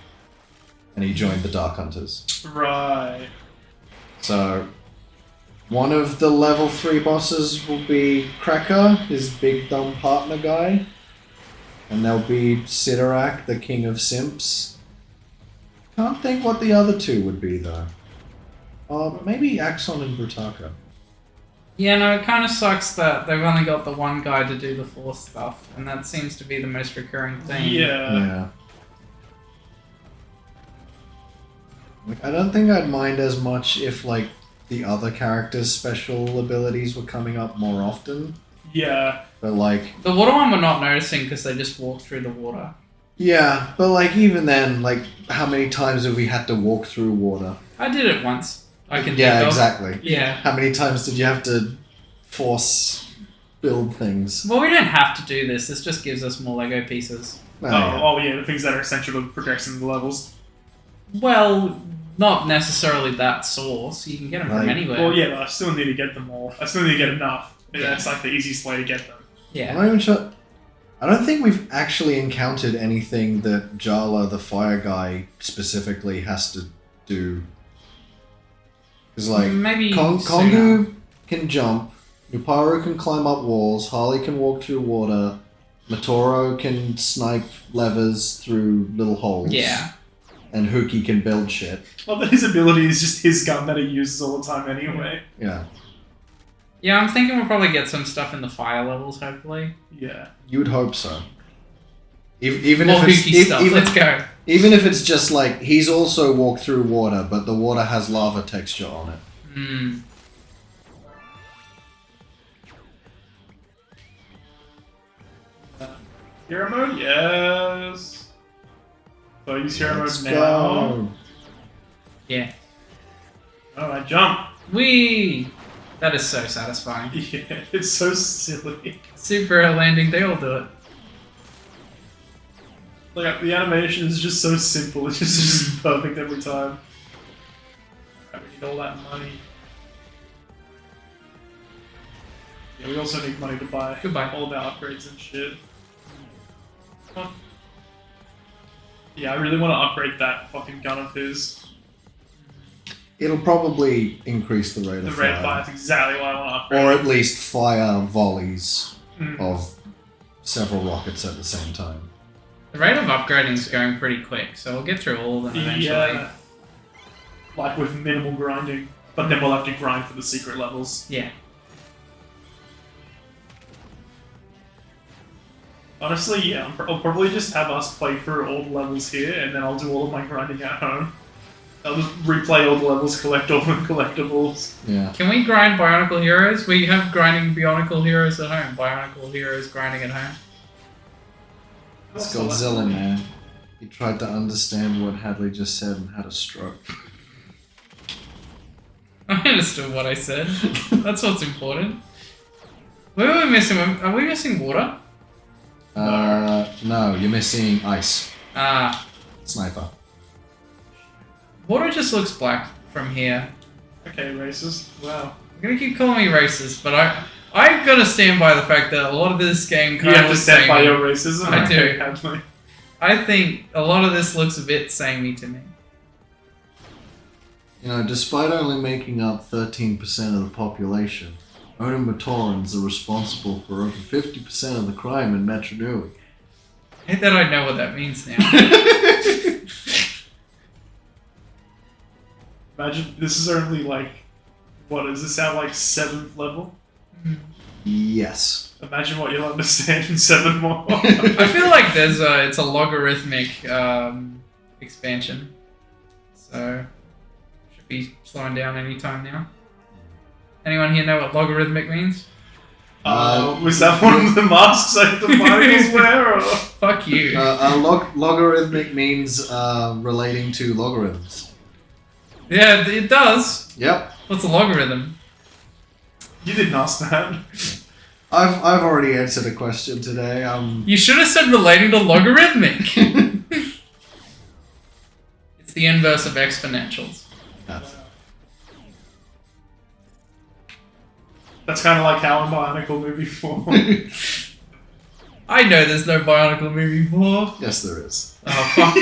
And he joined the Dark Hunters. Right. So, one of the level 3 bosses will be Cracker, his big dumb partner guy. And there'll be Sidorak, the king of simps. Can't think what the other two would be, though. Maybe Axon and Brutaka. Yeah, no, it kind of sucks that they've only got the one guy to do the Force stuff, and that seems to be the most recurring thing. Yeah. Like, I don't think I'd mind as much if, like, the other characters' special abilities were coming up more often. Yeah. But, like... The water one we're not noticing because they just walk through the water. Yeah, but, like, even then, like, how many times have we had to walk through water? I did it once. I can Yeah, think of. exactly. Yeah. How many times did you have to force build things? Well, we don't have to do this. This just gives us more Lego pieces. Yeah, the things that are essential to progressing the levels. Well, not necessarily that source. You can get them from Like- anywhere. Well, yeah, but I still need to get them all. I still need to get enough. Yeah. That's like the easiest way to get them. Yeah. I'm not even sure... I don't think we've actually encountered anything that Jala, the fire guy, specifically has to do. Because, like, Maybe Kongu can jump, Nuparu can climb up walls, Harley can walk through water, Matoro can snipe levers through little holes. Yeah. And Huki can build shit. Well, but his ability is just his gun that he uses all the time anyway. Yeah. Yeah, I'm thinking we'll probably get some stuff in the fire levels, hopefully. Yeah. You would hope so. Even More if it's Huki stuff. Let's go. even if it's just like he's also walked through water, but the water has lava texture on it. Hmm. Hero mode? Yes. So I use hero Let's mode now. go. Yeah. Alright, jump. Whee! That is so satisfying. Yeah, it's so silly. Super air landing, they all do it. Like, the animation is just so simple. It's just perfect every time. Alright, we need all that money. Yeah, we also need money to buy Goodbye. all of our upgrades and shit. Come on. Yeah, I really want to upgrade that fucking gun of his. It'll probably increase the rate The of red fire. fire is exactly what I want to upgrade. Or at least fire volleys Mm. of several rockets at the same time. The rate of upgrading is going pretty quick, so we'll get through all of them eventually. Yeah. Like with minimal grinding. But then we'll have to grind for the secret levels. Yeah. Honestly, yeah, I'll probably just have us play through all the levels here, and then I'll do all of my grinding at home. I'll just replay all the levels, collect all the collectibles. Yeah. Can we grind Bionicle Heroes? We have grinding Bionicle Heroes at home. Bionicle Heroes grinding at home. It's Godzilla, man. He tried to understand what Hadley just said and had a stroke. I understood what I said. That's what's important. Where are we missing? Are we missing water? No, you're missing ice. Ah, Sniper. water just looks black from here. Okay, racist. Wow. I'm gonna keep calling me racist, but I gotta stand by the fact that a lot of this game You kind have of to looks stand by samey. your racism? I do. Okay, Hadley. I think a lot of this looks a bit samey to me. You know, despite only making up 13% of the population, Onomatorans are responsible for over 50% of the crime in Metro Nui. I hate that I know what that means now. Imagine, this is only like, what, does this sound like 7th level? Yes. Imagine what you'll understand in 7 more. I feel like it's a logarithmic expansion, so should be slowing down anytime now. Anyone here know what logarithmic means? Was that one of the masks that the Bionicles wear? Or? Fuck you. Logarithmic means relating to logarithms. Yeah, it does. Yep. What's a logarithm? You didn't ask that. I've already answered a question today. You should have said relating to logarithmic. It's the inverse of exponentials. That's kind of like how a Bionicle movie 4. I know there's no Bionicle movie 4. Yes, there is. Oh, fuck.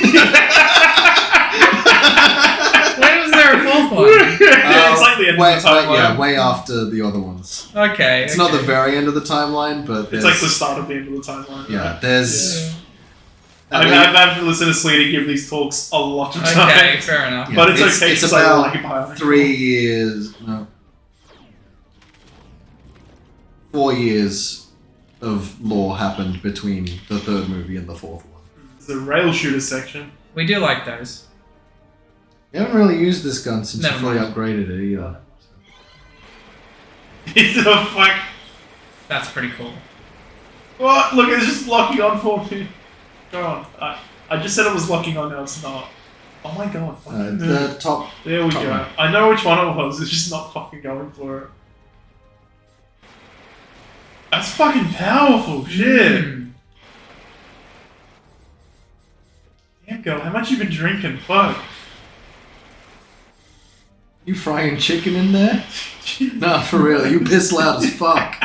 When was there a 4th one? It's like the end way, of the timeline. yeah, way after the other ones. Okay. It's not the very end of the timeline, but It's like the start of the end of the timeline. yeah, Right? there's. Yeah. I've had to listen to Sleety give these talks a lot of times. Okay, fair enough. Yeah, But it's okay It's because I about like Bionicle. 3 years. No. 4 years of lore happened between the 3rd movie and the 4th one. The rail shooter section. We do like those. You haven't really used this gun since Never you fully mind. upgraded it either. It's a fuck. That's pretty cool. What? Look, it's just locking on for me. Go on. I just said it was locking on, now it's not. Oh my god. Fucking The top. there we top go. one. I know which one it was, it's just not fucking going for it. That's fucking powerful, shit. Hmm. Damn girl, how much you been drinking? Fuck. You frying chicken in there? Nah, for real. You piss loud as fuck.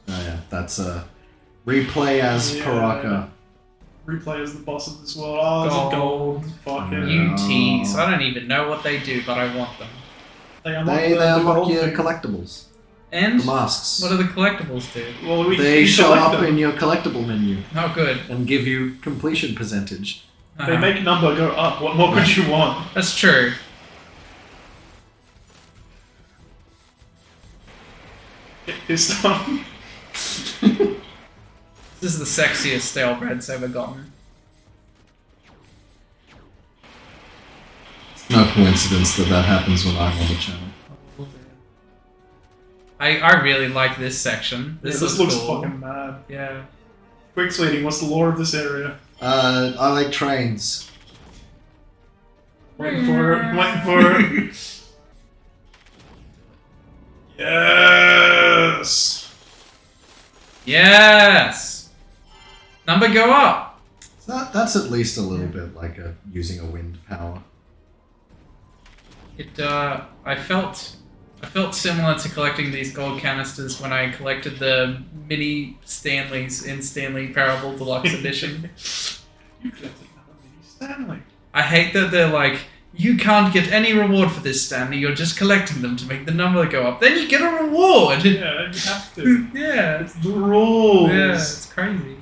Oh yeah, that's a replay as Yeah. Paraka. Replay as the boss of this world. Oh, there's a gold. Fucking. Yeah. UTs. I don't even know what they do, but I want them. They unlock, They the unlock gold your thing. collectibles. And The masks. what do the collectibles do? Well, we They you show collect up them. in your collectible menu Oh, good. and give you completion percentage. They Uh-huh. make number go up. What more could you want? That's true. Get pissed off. This is the sexiest stale bread's ever gotten. No coincidence that that happens when I'm on the channel. I really like this section. This This looks cool. fucking mad. Yeah. Quick, Sweetie, what's the lore of this area? I like trains. Waiting for it. Waiting for it. Yes. Yes! Number go up. So that's at least a little bit like using a wind power. I felt similar to collecting these gold canisters when I collected the mini Stanleys in Stanley Parable Deluxe Edition. You collected another mini Stanley. I hate that they're like, you can't get any reward for this, Stanley. You're just collecting them to make the number go up. Then you get a reward. Yeah, you have to. Yeah, It's the rules. yeah, it's crazy.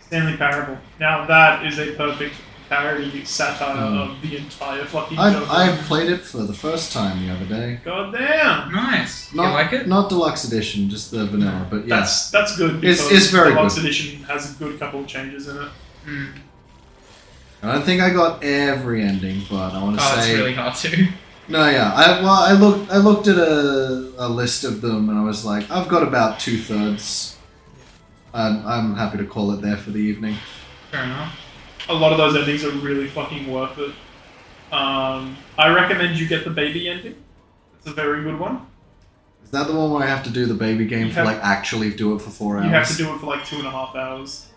Stanley Parable. Now that is a perfect parody satire of the entire fucking joke. I played it for the first time the other day. God damn. Nice. Not, You like it? Not deluxe edition, just the vanilla. But yeah, That's good because It's very the Deluxe good. Edition has a good couple of changes in it. I don't think I got every ending, but I want to Oh, say it's really hard to. no. Yeah, I looked at a list of them, and I was like, I've got about 2/3. I'm happy to call it there for the evening. Fair enough. A lot of those endings are really fucking worth it. I recommend you get the baby ending. It's a very good one. Is that the one where I have to do the baby game You for have- like actually do it for 4 hours? You have to do it for like 2.5 hours.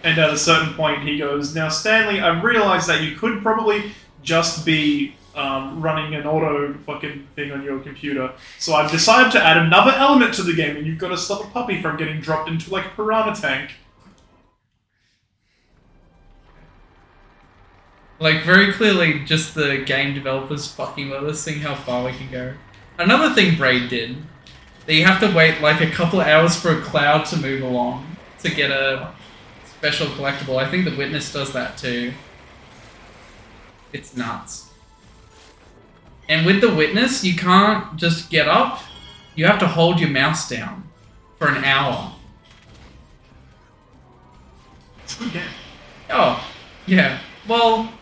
And at a certain point, he goes, "Now, Stanley, I realized that you could probably just be running an auto fucking thing on your computer. So I've decided to add another element to the game, and you've got to stop a puppy from getting dropped into like a piranha tank." Like, very clearly, just the game developers fucking with us, seeing how far we can go. Another thing Braid did, that you have to wait like a couple of hours for a cloud to move along to get a special collectible. I think the Witness does that too. It's nuts. And with the Witness, you can't just get up. You have to hold your mouse down for an hour. It's a good game. Oh, yeah. Well,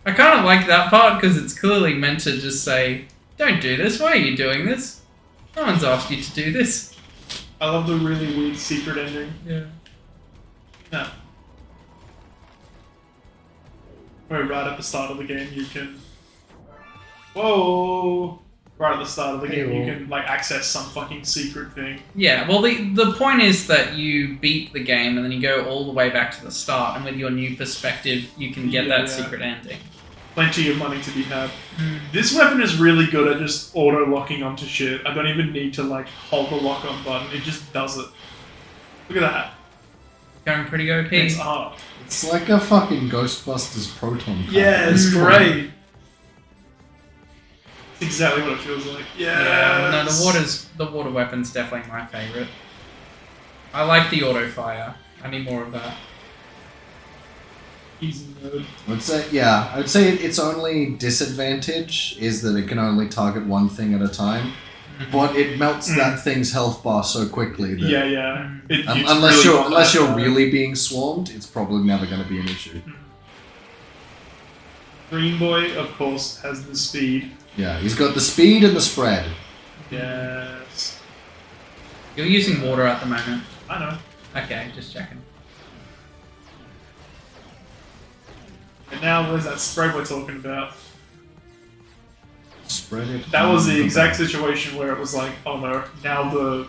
I kind of like that part because it's clearly meant to just say, don't do this, why are you doing this? No one's asked you to do this. I love the really weird secret ending. Yeah. No. Where right at the start of the game you can... Whoa! Right at the start of the game you can like access some fucking secret thing. Yeah, well the point is that you beat the game and then you go all the way back to the start, and with your new perspective you can get that secret ending. Plenty of money to be had. This weapon is really good at just auto-locking onto shit. I don't even need to like hold the lock-on button, it just does it. Look at that. Going pretty OP. It's art. It's like a fucking Ghostbusters proton pack Yeah, at it's this point. great. It's exactly what it feels like. Yeah, no, Yes. the water weapon's definitely my favourite. I like the auto fire. I need more of that. Easy mode. I'd say its only disadvantage is that it can only target one thing at a time, but it melts that thing's health bar so quickly that Yeah. It's unless really not you're that bad. really being swarmed, it's probably never going to be an issue. Green Boy, of course, has the speed. Yeah, he's got the speed and the spread. Yes. You're using water at the moment. I know. Okay, just checking. And now there's that spread we're talking about. Spread it. That was the on exact back. situation where it was like, oh no, now the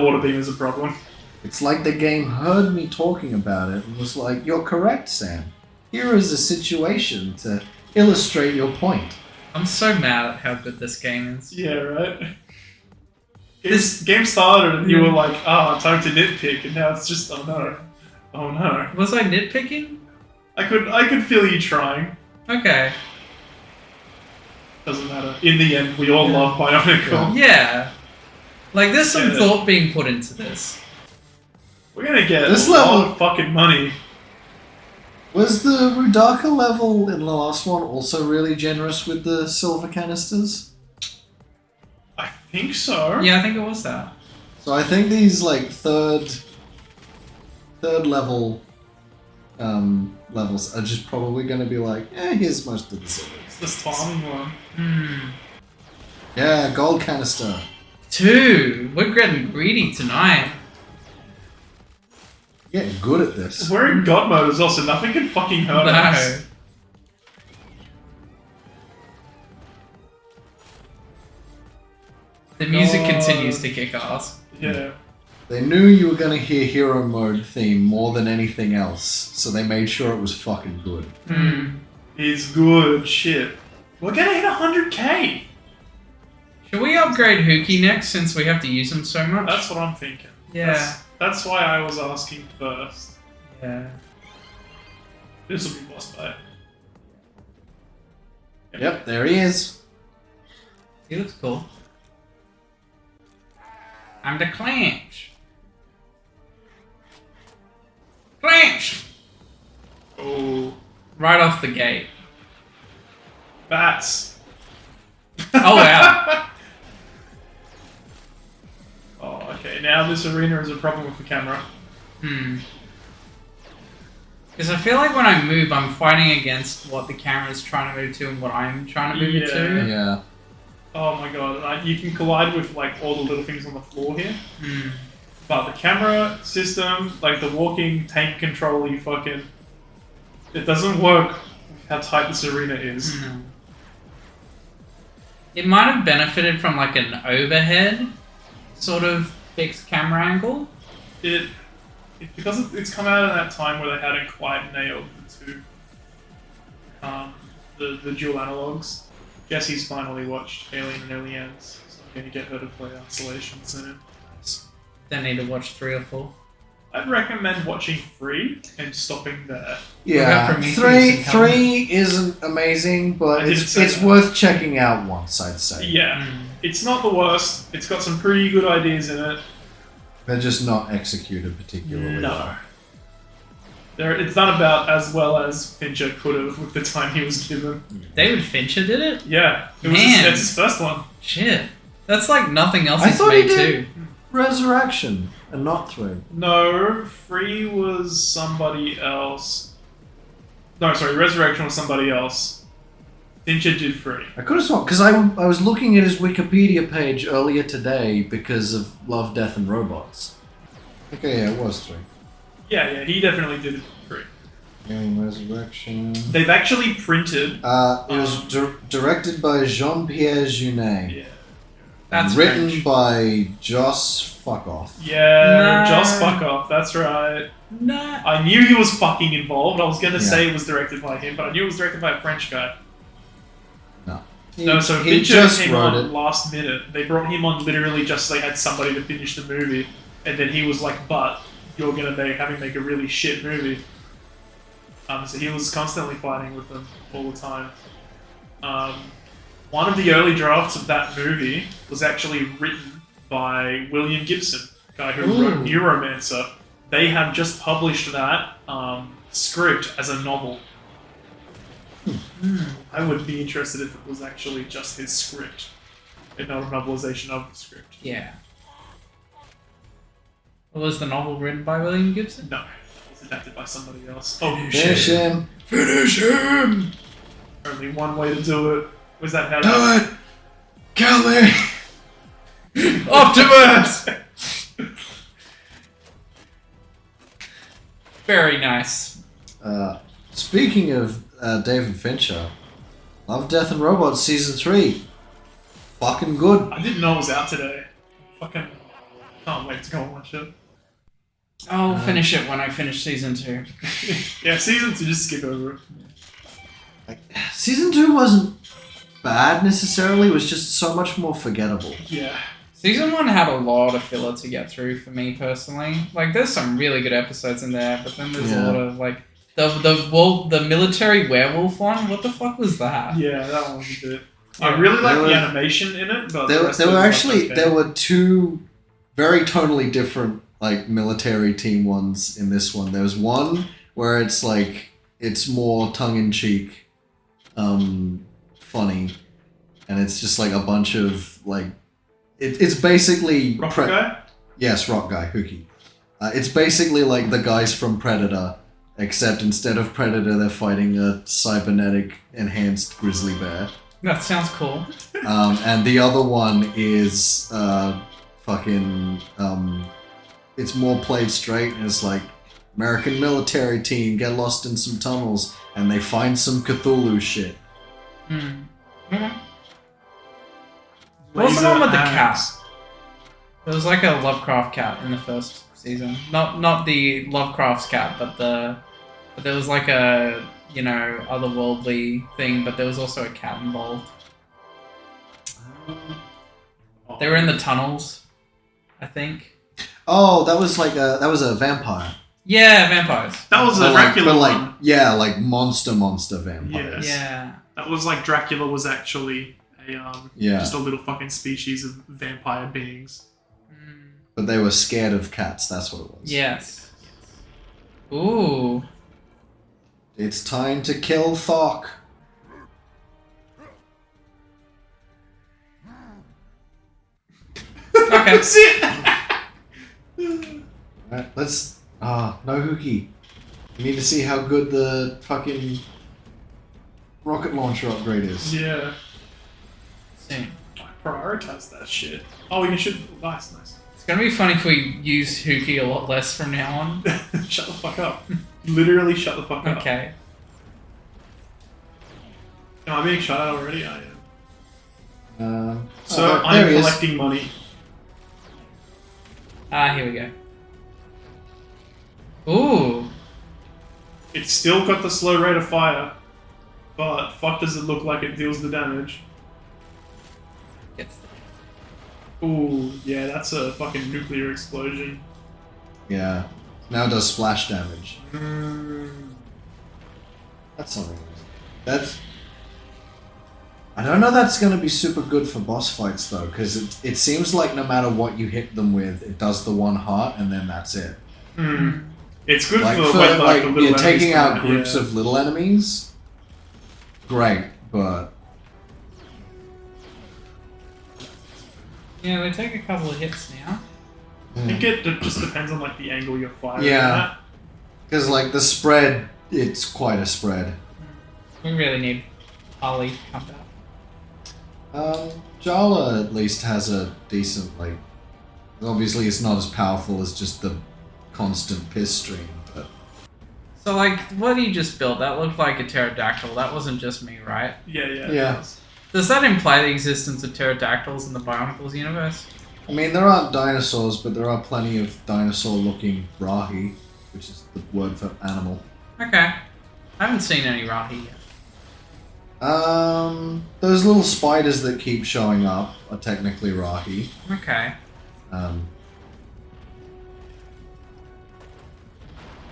water beam is a problem. It's like the game heard me talking about it and was like, "You're correct, Sam. Here is a situation to illustrate your point." I'm so mad at how good this game is. Yeah, right? This game started and you were like, ah, time to nitpick, and now it's just, oh no. Oh no. Was I nitpicking? I could feel you trying. Okay. Doesn't matter. In the end, we all love Bionicle. Yeah. Like, there's some Yeah. thought being put into this. We're gonna get This a level- lot of fucking money. Was the Rudaka level in the last one also really generous with the silver canisters? I think so. Yeah, I think it was that. So I think these like third level levels are just probably going to be like, here's most of the silver. It's this farming one. Yeah, gold canister. 2! We're getting greedy tonight. Getting good at this. We're in God mode as well, so nothing can fucking hurt us. No. The music God. continues to kick ass. Yeah. They knew you were gonna hear Hero Mode theme more than anything else, so they made sure it was fucking good. It's good shit. We're gonna hit 100k. Should we upgrade Hookie next since we have to use him so much? That's what I'm thinking. Yeah. That's why I was asking first. Yeah. This will be boss fight. Yep, there he is. He looks cool. I'm the Clench. Clench! Oh, Right off the gate. bats. Oh, wow. Oh, okay. Now this arena is a problem with the camera. Because I feel like when I move, I'm fighting against what the camera's trying to move to and what I'm trying to move it to. Yeah. Oh my god, you can collide with like all the little things on the floor here. But the camera system, like the walking tank control-y fucking... It doesn't work with how tight this arena is. It might have benefited from like an overhead sort of fixed camera angle. Because it's come out in that time where they hadn't quite nailed the dual analogs. Jesse's finally watched Alien and Aliens, so I'm going to get her to play Isolation soon. Don't need to watch 3 or 4. I'd recommend watching 3 and stopping there. Yeah, Prometheus and 3 isn't amazing, but I didn't it's say that. worth checking out once, I'd say. Yeah, it's not the worst. It's got some pretty good ideas in it. They're just not executed particularly. No. It's done about as well as Fincher could have with the time he was given. David Fincher did it? Yeah, Man. That's his first one. Shit. That's like nothing else I he's thought he made did too. Resurrection, and not 3. No, 3 was somebody else. No, sorry, Resurrection was somebody else. Fincher did 3. I could have sworn, because I was looking at his Wikipedia page earlier today because of Love, Death, and Robots. Okay, yeah, it was 3. Yeah, he definitely did it for 3. Alien Resurrection. They've actually printed. It was directed by Jean-Pierre Jeunet. Yeah. That's written French. by Joss Fuckoff. Yeah, Nah. Joss Fuck Off, that's right. Nah. I knew he was fucking involved. I was gonna Yeah. say it was directed by him, but I knew it was directed by a French guy. No. No, so he Fincher just came wrote on it. last minute. They brought him on literally just so they had somebody to finish the movie, and then he was like, "But you're gonna have me make a really shit movie." So he was constantly fighting with them all the time. One of the early drafts of that movie was actually written by William Gibson, guy who wrote Neuromancer. They have just published that script as a novel. I would be interested if it was actually just his script, and not a novelization of the script. Yeah. Was the novel written by William Gibson? No, it was adapted by somebody else. Oh, Finish him! Finish him! only one way to do it. Was that how? Do it! Kill me! Optimus! Very nice. Speaking of David Fincher, Love, Death, and Robots Season 3. Fucking good. I didn't know it was out today. Fucking can't wait to go and watch it. I'll finish it when I finish season 2. Yeah, season 2, just skip over it. Season 2 wasn't bad necessarily, it was just so much more forgettable. Yeah. Season 1 had a lot of filler to get through for me personally. Like, there's some really good episodes in there, but then there's a lot of, like, the military werewolf one? What the fuck was that? Yeah, that one was a bit. I really like the animation in it, but the rest of it was okay. There were 2 very totally different, like, military team ones in this one. There was one where it's, like, it's more tongue-in-cheek, funny, and it's just, like, a bunch of, like, it's basically... Rock guy? Yes, Rock Guy, Hookie. It's basically like the guys from Predator, except instead of Predator, they're fighting a cybernetic enhanced grizzly bear. That sounds cool. And the other one is it's more played straight, and it's like American military team get lost in some tunnels and they find some Cthulhu shit. Okay. What was the Laser one with the axe. cat? There was like a Lovecraft cat in the first season. Not the Lovecraft's cat, but there was like a, you know, otherworldly thing, but there was also a cat involved. They were in the tunnels, I think. Oh, that was a vampire. Yeah, vampires. That was a But Dracula like, one. yeah, like monster vampires. Yes. Yeah. That was like Dracula was actually a Yeah. just a little fucking species of vampire beings. But they were scared of cats. That's what it was. Yes. Ooh. It's time to kill Thok. Okay. That's it. Alright, let's. No Hookie. We need to see how good the fucking rocket launcher upgrade is. Yeah. Soon. I prioritize that shit. Oh, we can shoot. Nice. It's gonna be funny if we use Hookie a lot less from now on. Shut the fuck up. Literally shut the fuck up. Okay. Am I being shut out already? I am. So there I'm he is. collecting money. Here we go. Ooh. It's still got the slow rate of fire, but fuck does it look like it deals the damage. Gets Ooh, yeah, that's a fucking nuclear explosion. Yeah. Now it does splash damage. Mm. That's something. That's. I don't know that's going to be super good for boss fights though, because it seems like no matter what you hit them with, it does the one heart and then that's it. Hmm. It's good Like for for when, like the little you're taking enemies out come groups yeah. of little enemies. Great, but Yeah, they take a couple of hits now. I think it just depends on like the angle you're firing Yeah. at. because like the spread, it's quite a spread. We really need Ollie to come back. Jala at least has a decent like. Obviously, it's not as powerful as just the constant piss stream, but So, like, what you just built, that looked like a pterodactyl. That wasn't just me, right? Yeah. Yeah. it does. Does that imply the existence of pterodactyls in the Bionicles universe? I mean there aren't dinosaurs, but there are plenty of dinosaur-looking rahi, which is the word for animal. Okay. I haven't seen any Rahi yet. Those little spiders that keep showing up are technically rahi. Okay.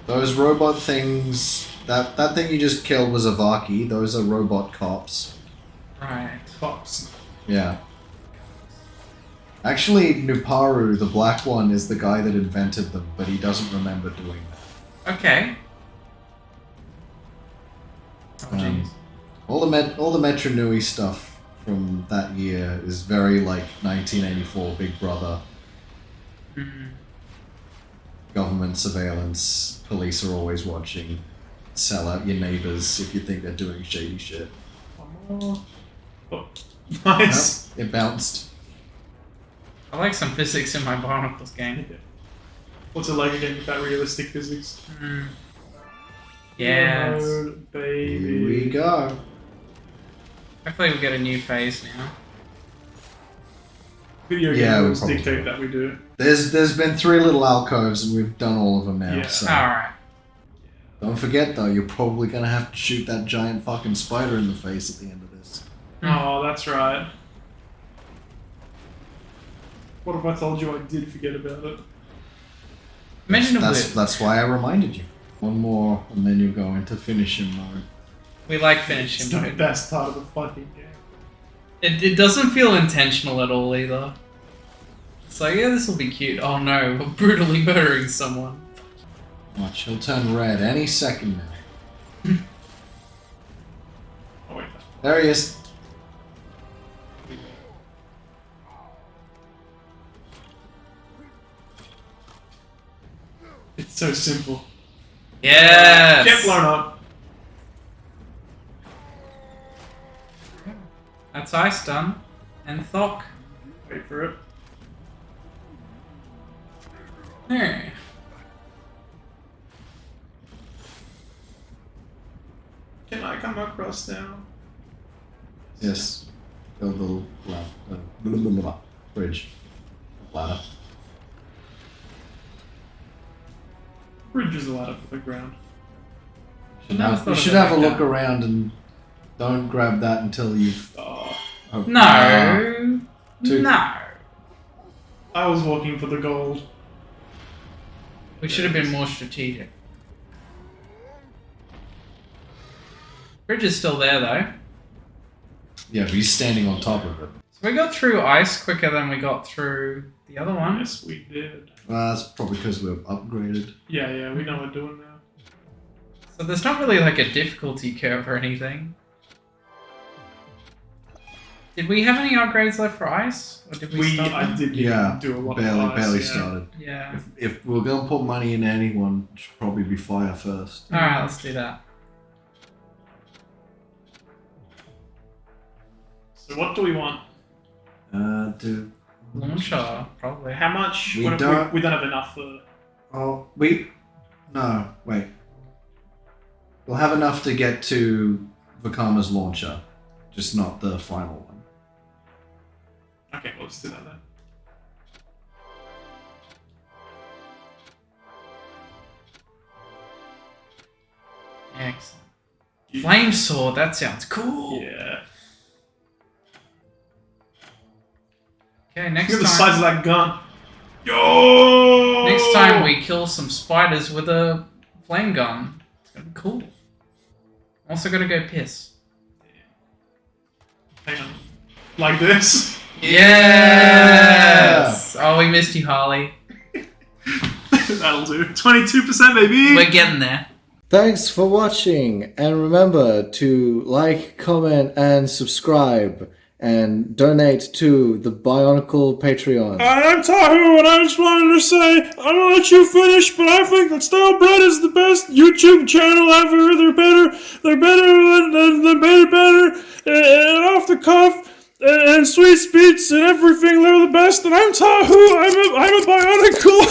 Those robot things, that thing you just killed was a Vaki. Those are robot cops. Right. Cops. Yeah. Actually, Nuparu, the black one, is the guy that invented them, but he doesn't remember doing that. Okay. Oh, jeez. All the Metro Nui stuff from that year is very like 1984 Big Brother. Mhm. Government surveillance, police are always watching. Sell out your neighbors if you think they're doing shady shit. One more. Oh, nice. Nope, it bounced. I like some physics in my Bionicles game. What's it like again with that realistic physics? Mm. Yes. Mode, baby. Here we go. Hopefully we get a new phase now. Video Yeah, we games probably dictate will. that we do. There's been 3 little alcoves and we've done all of them now. Yeah. So Alright. don't forget though, you're probably gonna have to shoot that giant fucking spider in the face at the end of this. Oh, that's right. What if I told you I did forget about it? Mention of That's which, that's why I reminded you. One more, and then you go into finishing mode. we like It's finishing the mode. best part of the fucking game. It doesn't feel intentional at all either. It's like, yeah, this will be cute. Oh no, we're brutally murdering someone. Watch, he'll turn red any second now. Oh wait. There he is. It's so simple. Yes! Get blown up. That's Ice done. And Thok. Wait for it. Hey. Can I come across now? Yes. the blah, blah, blah, bridge. Ladder. Bridge is a ladder for the ground. You should have a look around and don't grab that until you've... Oh, No. Two- No. I was walking for the gold. We should have been more strategic. Bridge is still there though. Yeah, but he's standing on top of it. So we got through ice quicker than we got through the other one. Yes, we did. Well, that's probably because we're upgraded. Yeah, we know what we're doing now. So there's not really like a difficulty curve or anything. Did we have any upgrades left for ice? Or did we stop I them? did Yeah, do a lot barely, of ice, barely yeah. started. Yeah. If we're gonna put money in anyone, it should probably be fire first. Alright, let's do that. So what do we want? To Launcher, probably. How much? We What if don't- we don't have enough for... oh no wait. We'll have enough to get to Vakama's launcher, just not the final one. Okay, well, let's do that then. Excellent. Flame sword, that sounds cool. Yeah. Okay, next Look at the time. size of that gun. Yo! Next time we kill some spiders with a flame gun. It's gonna be cool. Also gotta go piss. Hang on. Like this? Yes! Oh, we missed you, Harley. That'll do. 22%, baby! We're getting there. Thanks for watching, and remember to like, comment, and subscribe, and donate to the Bionicle Patreon. I'm Tahu, and I just wanted to say, I'm gonna let you finish, but I think that Stale Bread is the best YouTube channel ever. They're better than better, and off the cuff, and sweet speech and everything. They're the best, and I'm Tahu. I'm a Bionicle.